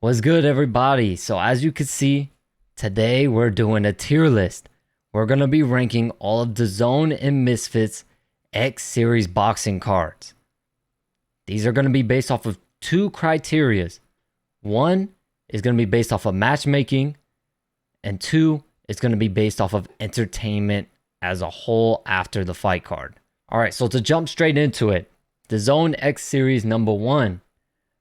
What's good, everybody? So, as you can see, today we're doing a tier list. We're going to be ranking all of the Zone and Misfits X Series boxing cards. These are going to be based off of two criterias. One is going to be based off of matchmaking, and two is going to be based off of entertainment as a whole after the fight card. All right, so to jump straight into it, the Zone X Series number one,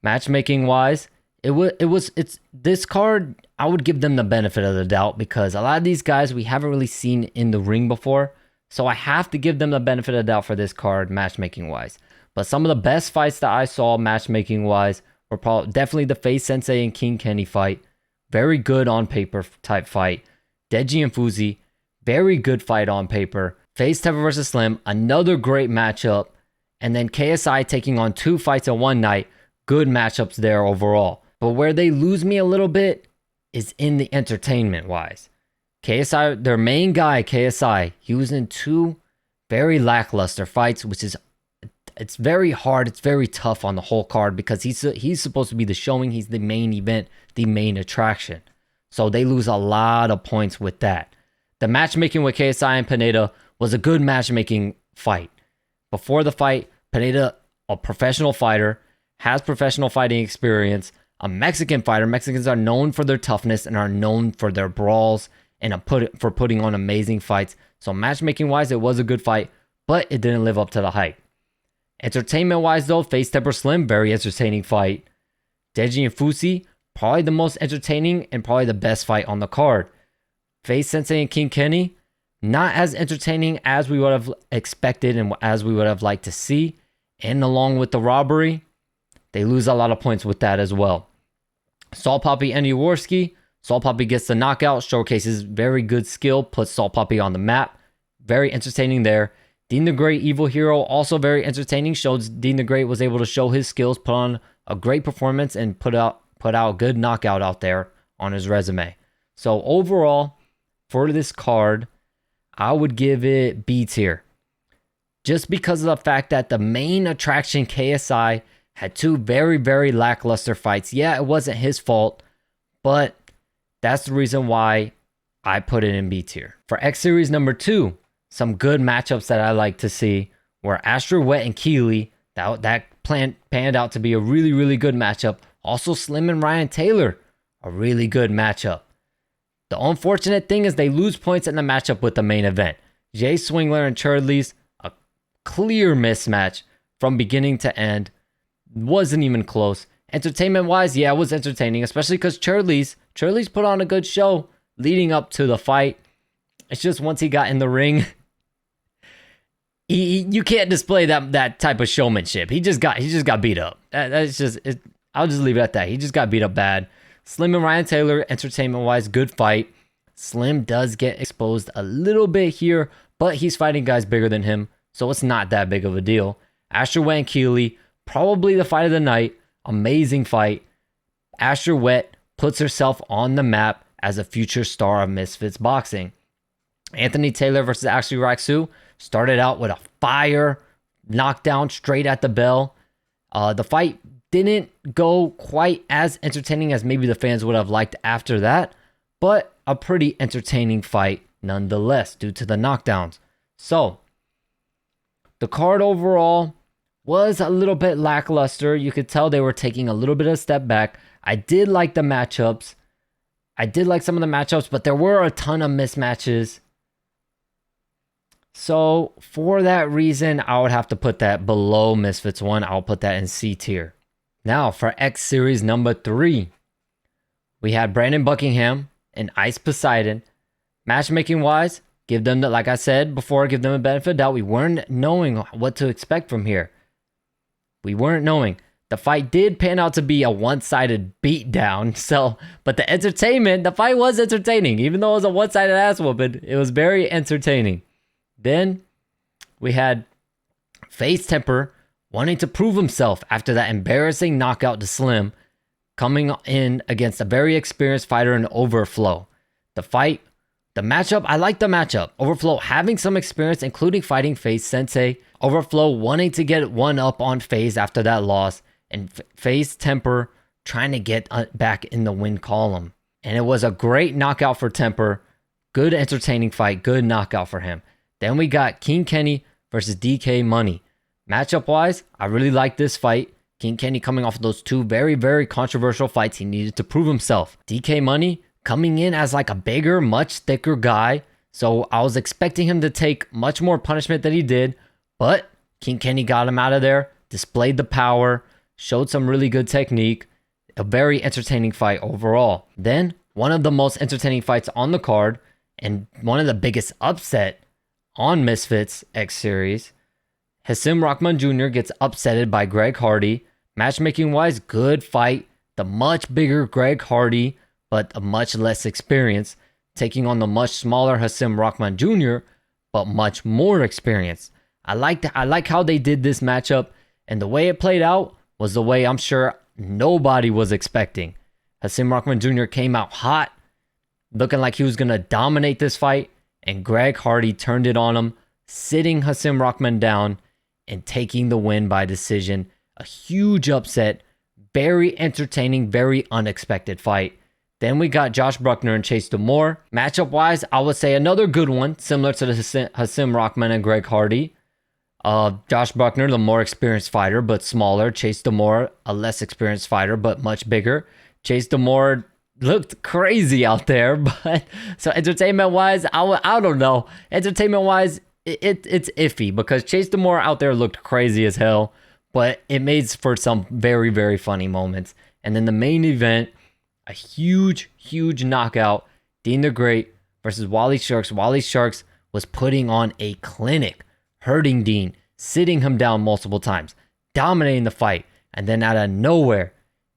matchmaking wise, it's this card. I would give them the benefit of the doubt because a lot of these guys we haven't really seen in the ring before. So I have to give them the benefit of the doubt for this card matchmaking wise. But some of the best fights that I saw matchmaking wise were probably definitely the Face Sensei and King Kenny fight. Very good on paper type fight. Deji and Fuzi, very good fight on paper. Face Teva versus Slim, another great matchup. And then KSI taking on two fights in one night. Good matchups there overall. But where they lose me a little bit is in the entertainment wise. KSI, their main guy, KSI, he was in two very lackluster fights, which is, it's very hard. It's very tough on the whole card because he's supposed to be the showing. He's the main event, the main attraction. So they lose a lot of points with that. The matchmaking with KSI and Pineda was a good matchmaking fight. Before the fight, Pineda, a professional fighter, has professional fighting experience, a Mexican fighter. Mexicans are known for their toughness and are known for their brawls and for putting on amazing fights. So matchmaking wise, it was a good fight, but it didn't live up to the hype. Entertainment wise though, Face Temper Slim, very entertaining fight. Deji and Fusi, probably the most entertaining and probably the best fight on the card. Face Sensei and King Kenny, not as entertaining as we would have expected and as we would have liked to see. And along with the robbery, they lose a lot of points with that as well. Salt Poppy and Jaworski. Salt Poppy gets the knockout, showcases very good skill, puts Salt Poppy on the map. Very entertaining there. Dean the Great, Evil Hero, also very entertaining. Shows Dean the Great was able to show his skills, put on a great performance, and put out a good knockout out there on his resume. So overall, for this card, I would give it B tier. Just because of the fact that the main attraction, KSI, had two very, very lackluster fights. Yeah, it wasn't his fault, but that's the reason why I put it in B tier. For X Series number two, some good matchups that I like to see were Astro Wet and Keeley. That panned out to be a really, really good matchup. Also, Slim and Ryan Taylor, a really good matchup. The unfortunate thing is they lose points in the matchup with the main event. Jay Swingler and Churdley's, a clear mismatch from beginning to end. Wasn't even close. Entertainment wise, yeah, it was entertaining, especially because Churdley's put on a good show leading up to the fight. It's just once he got in the ring, you can't display that type of showmanship. He just got beat up. That's just it. I'll just leave it at that. He just got beat up bad. Slim and Ryan Taylor, entertainment wise, good fight. Slim does get exposed a little bit here, but he's fighting guys bigger than him, so it's not that big of a deal. Astro Wet and Keeley, probably the fight of the night. Amazing fight. Astro Wet puts herself on the map as a future star of Misfits boxing. Anthony Taylor versus Ashley Raksu started out with a fire knockdown straight at the bell. The fight didn't go quite as entertaining as maybe the fans would have liked after that, but a pretty entertaining fight nonetheless due to the knockdowns. So, the card overall was a little bit lackluster. You could tell they were taking a little bit of a step back. I did like the matchups. I did like some of the matchups, but there were a ton of mismatches. So for that reason, I would have to put that below Misfits 1. I'll put that in C tier. Now for X Series number 3, we had Brandon Buckingham and Ice Poseidon. Matchmaking wise, give them the, like I said before, give them a benefit of doubt. We weren't knowing what to expect from here. We weren't knowing. The fight did pan out to be a one-sided beatdown. So, but the fight was entertaining. Even though it was a one-sided ass whooping, it was very entertaining. Then we had Face Temper wanting to prove himself after that embarrassing knockout to Slim, coming in against a very experienced fighter in Overflow. The matchup, I like the matchup. Overflow having some experience, including fighting Face Sensei. Overflow wanting to get one up on FaZe after that loss. And Face Temper trying to get back in the win column. And it was a great knockout for Temper. Good entertaining fight, good knockout for him. Then we got King Kenny versus DK Money. Matchup wise, I really like this fight. King Kenny coming off of those two very, very controversial fights. He needed to prove himself. DK Money coming in as like a bigger, much thicker guy. So I was expecting him to take much more punishment than he did. But King Kenny got him out of there, displayed the power, showed some really good technique. A very entertaining fight overall. Then, one of the most entertaining fights on the card, and one of the biggest upset on Misfits X Series, Hasim Rahman Jr. gets upsetted by Greg Hardy. Matchmaking wise, good fight. The much bigger Greg Hardy, but a much less experienced, taking on the much smaller Hasim Rahman Jr., but much more experienced. I like how they did this matchup, and the way it played out was the way I'm sure nobody was expecting. Hasim Rahman Jr. came out hot, looking like he was going to dominate this fight, and Greg Hardy turned it on him, sitting Hasim Rahman down and taking the win by decision. A huge upset, very entertaining, very unexpected fight. Then we got Josh Bruckner and Chase Demore. Matchup-wise, I would say another good one, similar to the Hasim Rahman and Greg Hardy. Josh Bruckner, the more experienced fighter, but smaller. Chase Demore, a less experienced fighter, but much bigger. Chase Demore looked crazy out there, but so entertainment-wise, I don't know. Entertainment-wise, it's iffy because Chase Demore out there looked crazy as hell, but it made for some very, very funny moments. And then the main event, a huge, huge knockout. Dean the Great versus Wally Sharks. Wally Sharks was putting on a clinic, hurting Dean, sitting him down multiple times, dominating the fight. And then out of nowhere,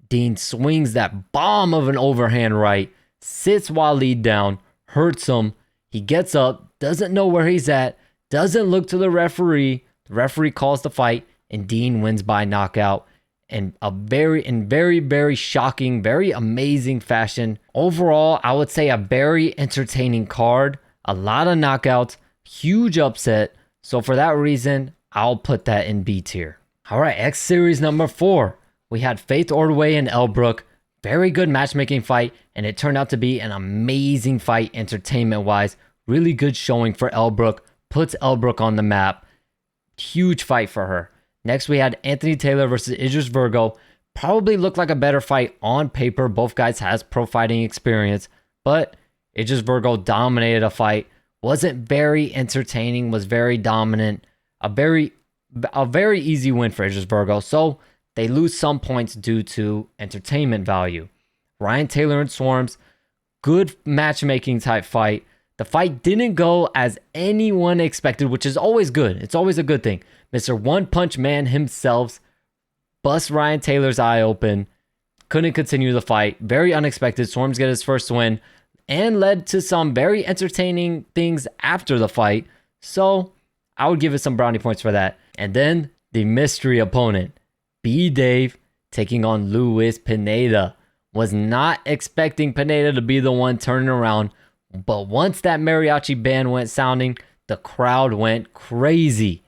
Dean swings that bomb of an overhand right, sits Waleed down, hurts him. He gets up, doesn't know where he's at, doesn't look to the referee. The referee calls the fight, and Dean wins by knockout in very, very shocking, very amazing fashion. Overall, I would say a very entertaining card, a lot of knockouts, huge upset. So for that reason, I'll put that in B tier. All right, X Series number 4. We had Faith Ordway and Elbrook. Very good matchmaking fight, and it turned out to be an amazing fight entertainment-wise. Really good showing for Elbrook. Puts Elbrook on the map. Huge fight for her. Next, we had Anthony Taylor versus Idris Virgo. Probably looked like a better fight on paper. Both guys has pro fighting experience, but Idris Virgo dominated a fight. Wasn't very entertaining, was very dominant. A very easy win for Idris Virgo. So they lose some points due to entertainment value. Ryan Taylor and Swarms, good matchmaking type fight. The fight didn't go as anyone expected, which is always good. It's always a good thing. Mr. One Punch Man himself bust Ryan Taylor's eye open. Couldn't continue the fight. Very unexpected. Swarms get his first win and led to some very entertaining things after the fight. So I would give it some brownie points for that. And then the mystery opponent, B. Dave, taking on Luis Pineda. Was not expecting Pineda to be the one turning around. But once that mariachi band went sounding, the crowd went crazy.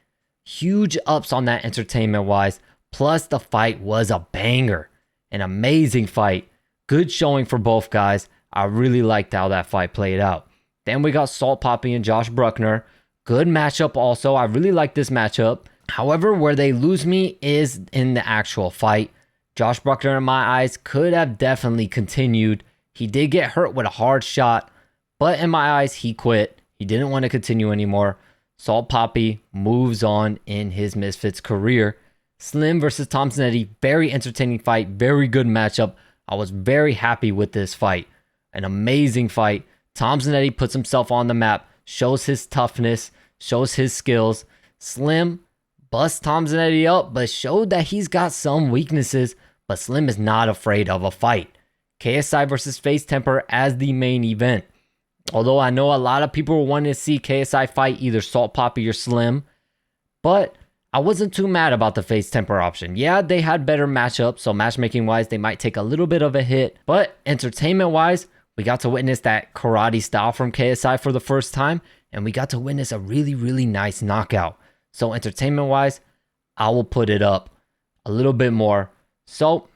Huge ups on that entertainment-wise. Plus, the fight was a banger. An amazing fight. Good showing for both guys. I really liked how that fight played out. Then we got Salt Poppy and Josh Bruckner. Good matchup also. I really like this matchup. However, where they lose me is in the actual fight. Josh Bruckner, in my eyes, could have definitely continued. He did get hurt with a hard shot. But in my eyes, he quit. He didn't want to continue anymore. Salt Poppy moves on in his Misfits career. Slim versus Tom Zanetti, very entertaining fight, very good matchup. I was very happy with this fight. An amazing fight. Tom Zanetti puts himself on the map, shows his toughness, shows his skills. Slim busts Tom Zanetti up, but showed that he's got some weaknesses, but Slim is not afraid of a fight. KSI versus Face Temper as the main event. Although I know a lot of people were wanting to see KSI fight either Salt Poppy or Slim, but I wasn't too mad about the Face Temper option. Yeah, they had better matchups, so matchmaking-wise, they might take a little bit of a hit, but entertainment-wise, we got to witness that karate style from KSI for the first time, and we got to witness a really, really nice knockout. So entertainment-wise, I will put it up a little bit more. So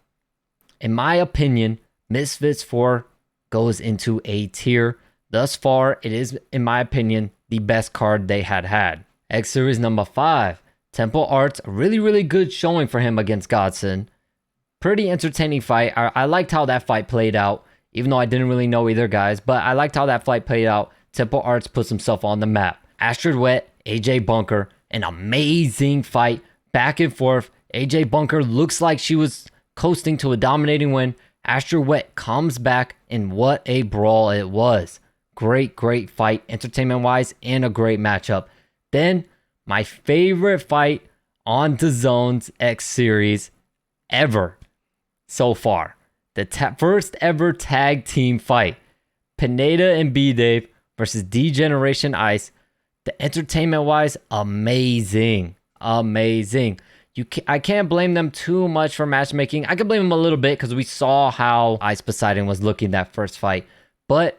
in my opinion, Misfits 4 goes into A tier. Thus far, it is, in my opinion, the best card they had. X Series number 5, Temple Arts, a really good showing for him against Godson. Pretty entertaining fight. I liked how that fight played out, even though I didn't really know either guys, but I liked how that fight played out. Temple Arts puts himself on the map. Astrid Wet, AJ Bunker, an amazing fight, back and forth. AJ Bunker looks like she was coasting to a dominating win. Astrid Wet comes back, and what a brawl it was. Great fight, entertainment-wise, and a great matchup. Then, my favorite fight on DAZN's X Series ever so far. The first ever tag team fight. Pineda and B-Dave versus D-Generation Ice. The entertainment-wise, amazing. I can't blame them too much for matchmaking. I can blame them a little bit because we saw how Ice Poseidon was looking that first fight. But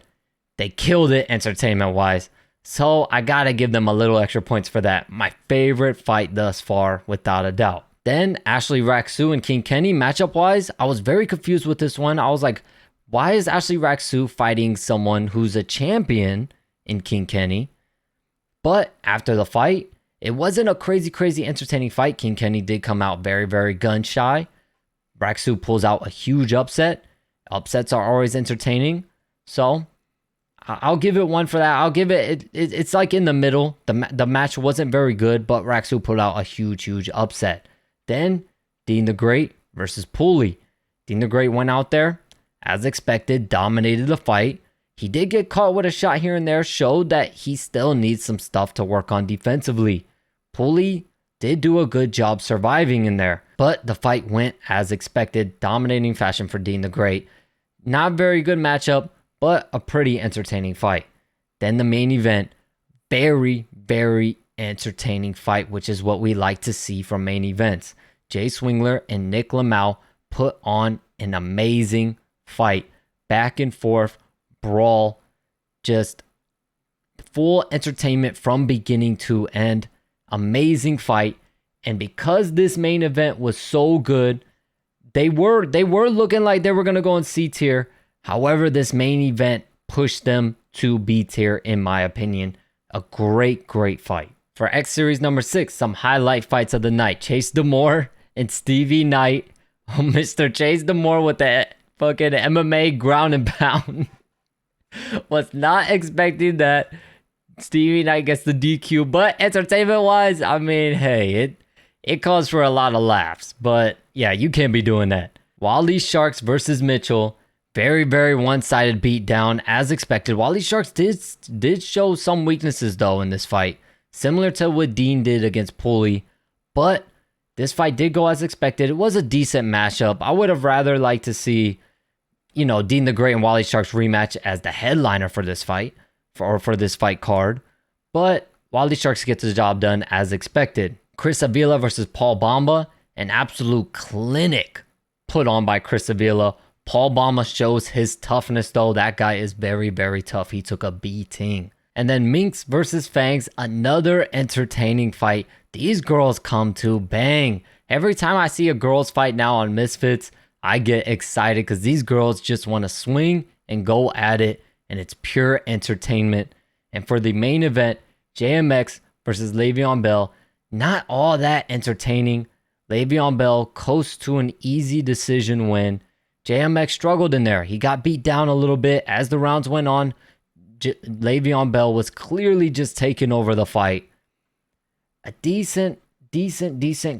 they killed it entertainment-wise. So I gotta give them a little extra points for that. My favorite fight thus far, without a doubt. Then Ashley Raksu and King Kenny, matchup-wise, I was very confused with this one. I was like, why is Ashley Raksu fighting someone who's a champion in King Kenny? But after the fight, it wasn't a crazy entertaining fight. King Kenny did come out very gun shy. Raksu pulls out a huge upset. Upsets are always entertaining. So I'll give it one for that. I'll give it's like in the middle. The match wasn't very good, but Raksu pulled out a huge upset. Then Dean the Great versus Pooley. Dean the Great went out there, as expected, dominated the fight. He did get caught with a shot here and there, showed that he still needs some stuff to work on defensively. Pooley did do a good job surviving in there, but the fight went as expected, dominating fashion for Dean the Great. Not very good matchup, but a pretty entertaining fight. Then the main event, very entertaining fight, which is what we like to see from main events. Jay Swingler and Nick Lamau put on an amazing fight. Back and forth, brawl, just full entertainment from beginning to end. Amazing fight. And because this main event was so good, they were looking like they were going to go in C tier. However, this main event pushed them to B tier, in my opinion. A great fight. For X Series number 6, some highlight fights of the night. Chase Demore and Stevie Knight. Oh, Mr. Chase Demore with the fucking MMA ground and pound. Was not expecting that. Stevie Knight gets the DQ, but entertainment-wise, I mean, hey, it calls for a lot of laughs. But yeah, you can't be doing that. Wally Sharks versus Mitchell. Very one-sided beatdown, as expected. Wally Sharks did show some weaknesses, though, in this fight. Similar to what Dean did against Pooley. But this fight did go as expected. It was a decent matchup. I would have rather liked to see, Dean the Great and Wally Sharks rematch as the headliner for this fight. For this fight card. But Wally Sharks gets the job done as expected. Chris Avila versus Paul Bamba. An absolute clinic put on by Chris Avila. Paul Bamba shows his toughness, though. That guy is very tough. He took a beating. And then Minx versus Fangs. Another entertaining fight. These girls come to bang. Every time I see a girls fight now on Misfits, I get excited because these girls just want to swing and go at it. And it's pure entertainment. And for the main event, JMX versus Le'Veon Bell, not all that entertaining. Le'Veon Bell coasts to an easy decision win. JMX struggled in there. He got beat down a little bit as the rounds went on. Le'Veon Bell was clearly just taking over the fight. A decent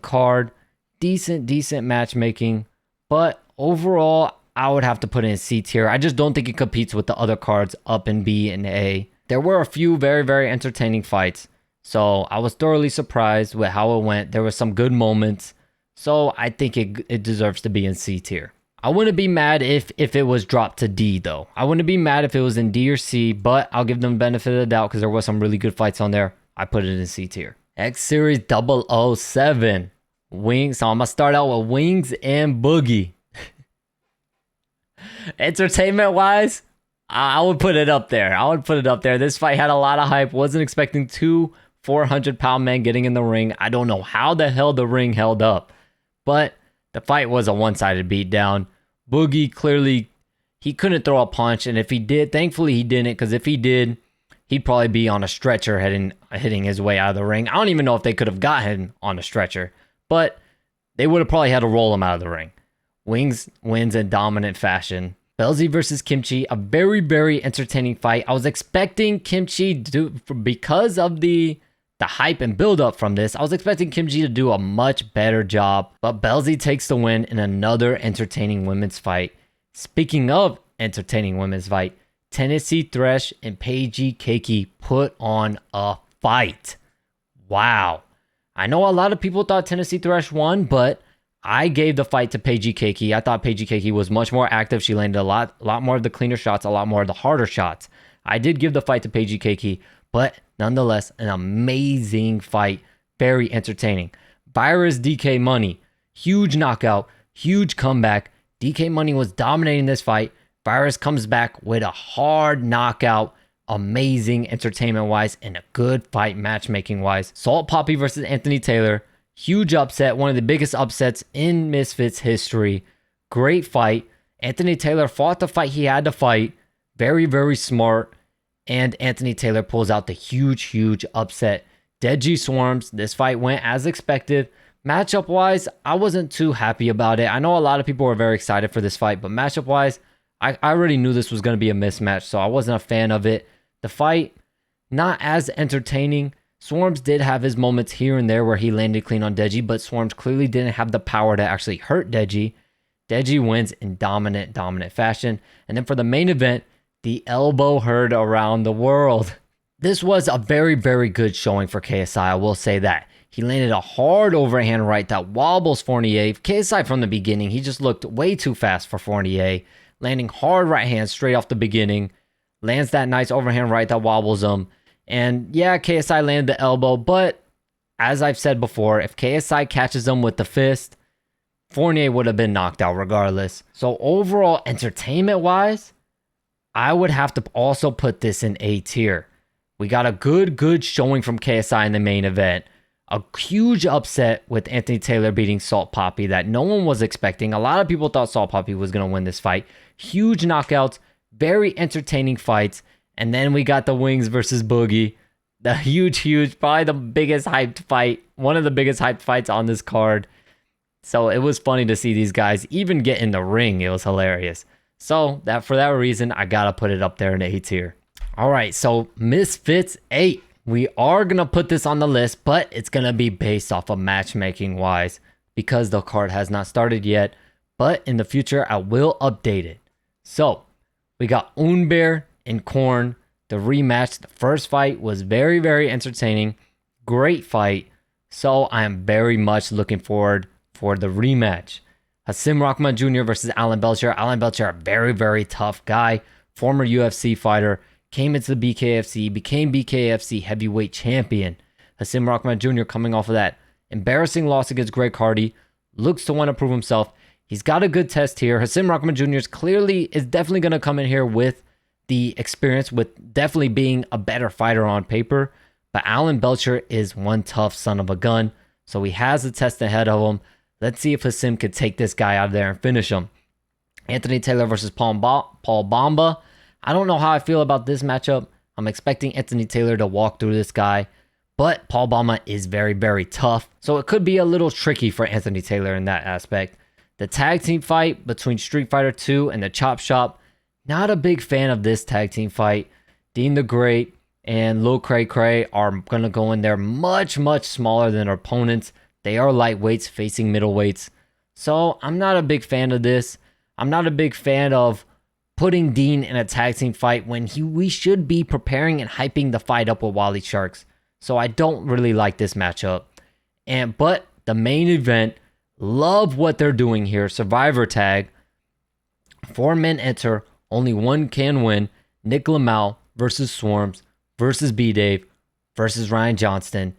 card. Decent matchmaking. But overall, I would have to put it in C tier. I just don't think it competes with the other cards up in B and A. There were a few very entertaining fights. So I was thoroughly surprised with how it went. There were some good moments. So I think it deserves to be in C tier. I wouldn't be mad if it was dropped to D, though. I wouldn't be mad if it was in D or C, but I'll give them the benefit of the doubt because there was some really good fights on there. I put it in C tier. X Series 007. Wings. So I'm going to start out with Wings and Boogie. Entertainment-wise, I would put it up there. This fight had a lot of hype. Wasn't expecting two 400-pound men getting in the ring. I don't know how the hell the ring held up. But the fight was a one-sided beatdown. Boogie clearly, he couldn't throw a punch, and if he did, thankfully he didn't, because if he did, he'd probably be on a stretcher hitting his way out of the ring. I don't even know if they could have got him on a stretcher, but they would have probably had to roll him out of the ring. Wings wins in dominant fashion. Belzy versus Kimchi, a very, very entertaining fight. I was expecting Kimchi because of the hype and build up from this, I was expecting Kimchi to do a much better job, but Belzy takes the win in another entertaining women's fight. Speaking of entertaining women's fight, Tennessee Thresh and Paige Keiki put on a fight. Wow. I know a lot of people thought Tennessee Thresh won, but I gave the fight to Paige Keiki. I thought Paige Keiki was much more active. She landed a lot more of the cleaner shots, a lot more of the harder shots. I did give the fight to Paige Keiki, but nonetheless, an amazing fight. Very entertaining. Virus DK Money. Huge knockout. Huge comeback. DK Money was dominating this fight. Virus comes back with a hard knockout. Amazing entertainment-wise and a good fight matchmaking-wise. Salt Poppy versus Anthony Taylor. Huge upset. One of the biggest upsets in Misfits history. Great fight. Anthony Taylor fought the fight he had to fight. Very, very smart. And Anthony Taylor pulls out the huge upset. Deji Swarms. This fight went as expected. Matchup-wise, I wasn't too happy about it. I know a lot of people were very excited for this fight, but matchup-wise, I already knew this was going to be a mismatch, so I wasn't a fan of it. The fight, not as entertaining. Swarms did have his moments here and there where he landed clean on Deji, but Swarms clearly didn't have the power to actually hurt Deji. Deji wins in dominant fashion. And then for the main event, the elbow heard around the world. This was a very, very good showing for KSI, I will say that. He landed a hard overhand right that wobbles Fournier. KSI from the beginning, he just looked way too fast for Fournier. Landing hard right hand straight off the beginning. Lands that nice overhand right that wobbles him. And yeah, KSI landed the elbow, but as I've said before, if KSI catches him with the fist, Fournier would have been knocked out regardless. So overall, entertainment-wise, I would have to also put this in A tier. We got a good showing from KSI in the main event. A huge upset with Anthony Taylor beating Salt Poppy that no one was expecting. A lot of people thought Salt Poppy was going to win this fight. Huge knockouts, very entertaining fights. And then we got the Wings versus Boogie. The huge, probably the biggest hyped fight. One of the biggest hyped fights on this card. So it was funny to see these guys even get in the ring. It was hilarious. So for that reason, I got to put it up there in A tier. All right, so Misfits 8. We are going to put this on the list, but it's going to be based off of matchmaking wise because the card has not started yet. But in the future, I will update it. So we got Unbear and Korn, the rematch. The first fight was very, very entertaining. Great fight. So I am very much looking forward for the rematch. Hasim Rahman Jr. versus Alan Belcher. Alan Belcher, a very, very tough guy. Former UFC fighter. Came into the BKFC. Became BKFC heavyweight champion. Hasim Rahman Jr. coming off of that embarrassing loss against Greg Hardy. Looks to want to prove himself. He's got a good test here. Hasim Rahman Jr. is definitely going to come in here with the experience, with definitely being a better fighter on paper. But Alan Belcher is one tough son of a gun. So he has the test ahead of him. Let's see if Hasim could take this guy out of there and finish him. Anthony Taylor versus Paul Bamba. I don't know how I feel about this matchup. I'm expecting Anthony Taylor to walk through this guy. But Paul Bamba is very, very tough. So it could be a little tricky for Anthony Taylor in that aspect. The tag team fight between Street Fighter 2 and the Chop Shop. Not a big fan of this tag team fight. Dean the Great and Lil Cray Cray are going to go in there much smaller than their opponents. They are lightweights facing middleweights. So I'm not a big fan of this. I'm not a big fan of putting Dean in a tag team fight when we should be preparing and hyping the fight up with Wally Sharks. So I don't really like this matchup. But the main event, love what they're doing here. Survivor tag. 4 men enter, only one can win. Nick Lamau versus Swarms versus B-Dave versus Ryan Johnston.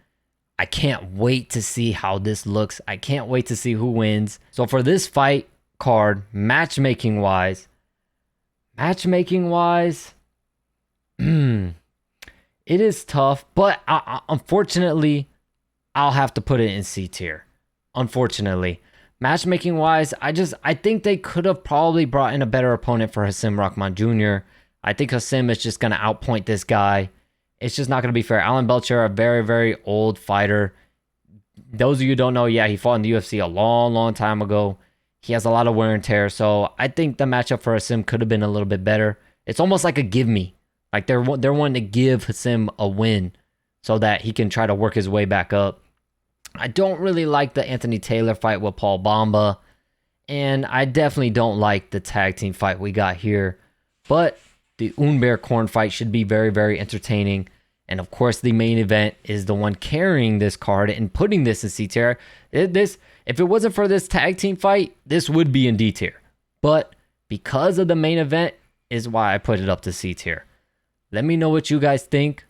I can't wait to see how this looks. I can't wait to see who wins. So for this fight card, matchmaking wise, it is tough, but unfortunately, I'll have to put it in C tier. Unfortunately. Matchmaking wise, I think they could have probably brought in a better opponent for Hasim Rahman Jr. I think Hasim is just going to outpoint this guy. It's just not going to be fair. Alan Belcher, a very, very old fighter. Those of you who don't know, yeah, he fought in the UFC a long, long time ago. He has a lot of wear and tear. So I think the matchup for Hasim could have been a little bit better. It's almost like a give me. Like they're wanting to give Hasim a win so that he can try to work his way back up. I don't really like the Anthony Taylor fight with Paul Bamba. And I definitely don't like the tag team fight we got here. But the Unbear Corn fight should be very, very entertaining. And of course, the main event is the one carrying this card and putting this in C tier. If it wasn't for this tag team fight, this would be in D tier. But because of the main event is why I put it up to C tier. Let me know what you guys think.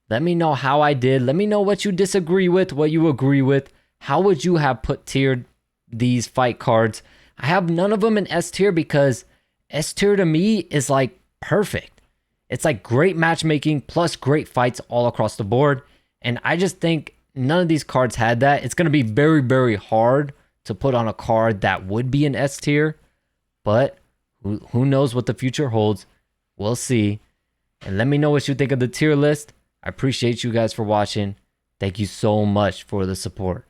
Let me know how I did. Let me know what you disagree with, what you agree with. How would you have put tiered these fight cards? I have none of them in S tier because S tier to me is like perfect. It's like great matchmaking plus great fights all across the board. And I just think none of these cards had that. It's going to be very, very hard to put on a card that would be an S tier. But who knows what the future holds. We'll see. And let me know what you think of the tier list. I appreciate you guys for watching. Thank you so much for the support.